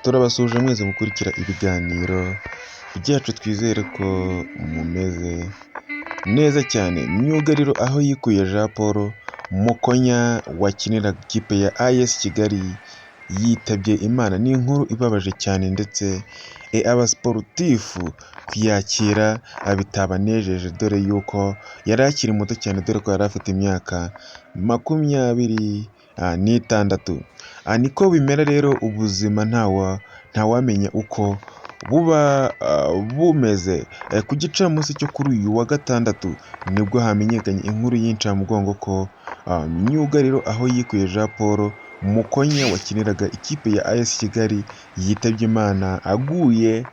Turabasuje mwese gukurikira ibiganiro byacu, twizere ko mumeze neza cyane. Myugariro aho yikuye Jean Paul Mukonya wakiniraga ikipe ya AS Kigali yitabye Imana. Ni inkuru ibabaje cyane ndetse abasiporutifu kuyakira bitabanejeje, dore yuko yari akiri muto cyane, dore ko yari afite imyaka 26. Niko bimera rero, ubuzima ntawamenya uko buba bumeze. Ku gicamunsi cyo kuri uyu wa gatandatu nibwo hamenyekanye inkuru y'incamugongo ko myugariro aho yikuye Jean Paul Mukonya wakiniraga ikipe ya AS Kigali yitabye Imana aguye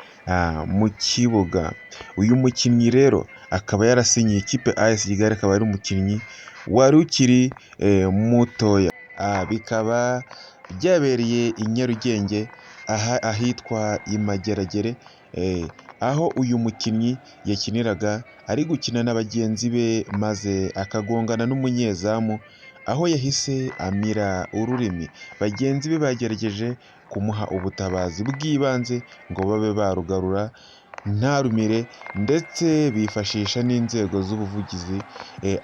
mu kibuga. Uyu mukinnyi rero akaba yarasinyiye ikipe AS Kigali, akaba ari umukinnyi wari ukiri mutoya. Bikaba byabereye i Nyarugenge ahitwa i Mageragere, aho uyu mukinnyi yakiniraga ari gukina na bagenzi be, maze akagongana n'umunyezamu, aho yahise amira ururimi. Bagenzi be bagerageje kumuha ubutabazi bw'ibanze ngo babe barugarura ntarumire, ndetse bifashisha n'inzego z'ubuvugizi,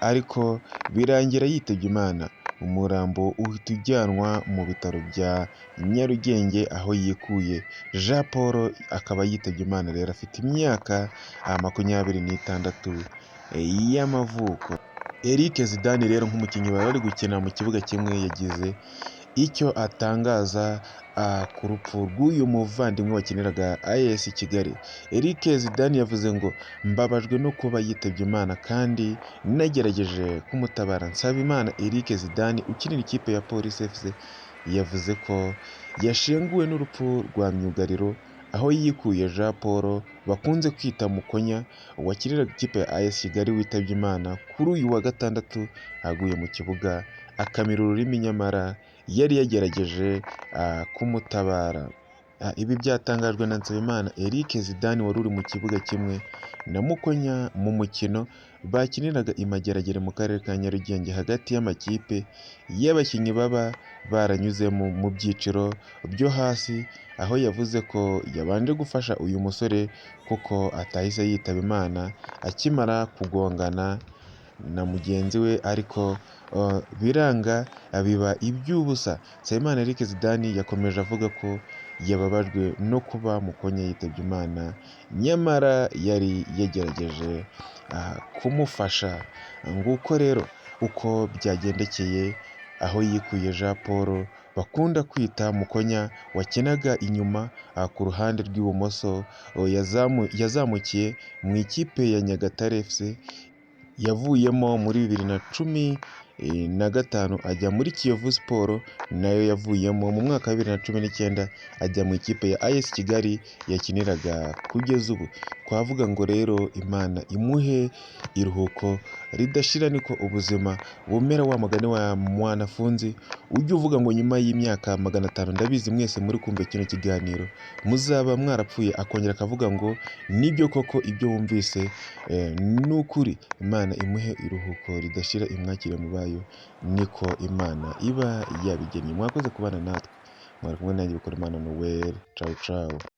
ariko birangira yitabye Imana. Umurambo uhita ujyanwa mu bitaro bya Nyarugenge aho yikuye Jean Paul, akaba yitabye Imana rero afite imyaka 26 y'amavuko. Eric Zidane rero nk'umukinnyi bari bari gukina mu kibuga kimwe, yagize icyo atangaza ku rupfu rw'uyu muvandimwe wakiniraga AS Kigali. Eric Zidane yavuze ngo mbabajwe no kuba yitabye Imana kandi nagerageje kumutabara. Nsabimana Eric Zidane ukinira ikipe ya Police FC yavuze ko yashenguwe n'urupfu rwa myugariro aho yikuye Jean Paul bakunze kwita Mukonya wakiniraga ikipe ya AS Kigali witabye Imana kuri uyu wa gatandatu aguye mu kibuga akamira ururimi, nyamara yari yagerageje kumutabara. Ibi byatangajwe na Nsabimana Eric Zidane wari uri mu kibuga kimwe na Mukonya mu mukino bakiniraga i Mageragere mu karere ka Nyarugenge, hagati y'amakipe y'abakinnyi baba baranyuze mu byiciro byo hasi, aho yavuze ko yabanje gufasha uyu musore kuko atahise yitaba Imana akimara kugongana na mugenzi we, ariko biranga biba iby'ubusa. Nsabimana Eric Zidane yakomeje avuga ko yababajwe no kuba Mukonya yitabye Imana, nyamara yari yagerageje kumufasha. Nguko rero uko byagendekeye aho yikuye Jean Paul bakunda kwita Mukonya wakinaga inyuma ku ruhande rw'ibumoso, yazamukiye mu ikipe ya Nyagatare FC, yavuyemo muri 2015 ajya muri Kiyovu Sport, nayo yavuyemo mu mwaka wa 2019 ajya mu ikipe ya AS Kigali yakiniraga kugeza ubu. Twavuga ngo rero Imana imuhe iruhuko ridashira, niko ubuzima bumera. Wa mugani wa mwanafunzi ujya uvuga ngo nyuma y'imyaka 500, ndabizi mwese muri kumva kino kiganiro muzaba mwarapfuye. Akongera akavuga ngo nibyo koko ibyo wumvise n'ukuri. Imana imuhe iruhuko ridashira, imwakire mu bayo, niko Imana iba yabigennye. Mwakoze kubana natwe, mwari kumwe nanjye Bikorimana Noel. Ciao ciao.